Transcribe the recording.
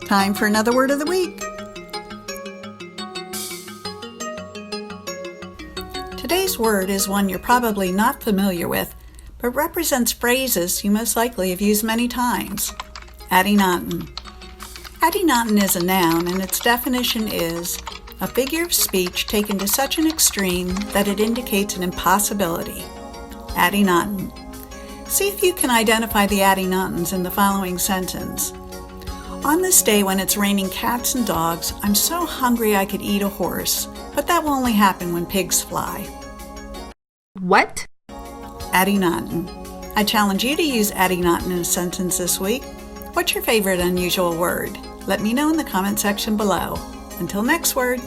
Time for another word of the week. Today's word is one you're probably not familiar with, but represents phrases you most likely have used many times. Adynaton. Adynaton is a noun, and its definition is a figure of speech taken to such an extreme that it indicates an impossibility. Adynaton. See if you can identify the Adynatons in the following sentence. On this day when it's raining cats and dogs, I'm so hungry I could eat a horse, but that will only happen when pigs fly. What? Adynaton. I challenge you to use Adynaton in a sentence this week. What's your favorite unusual word? Let me know in the comment section below. Until next word.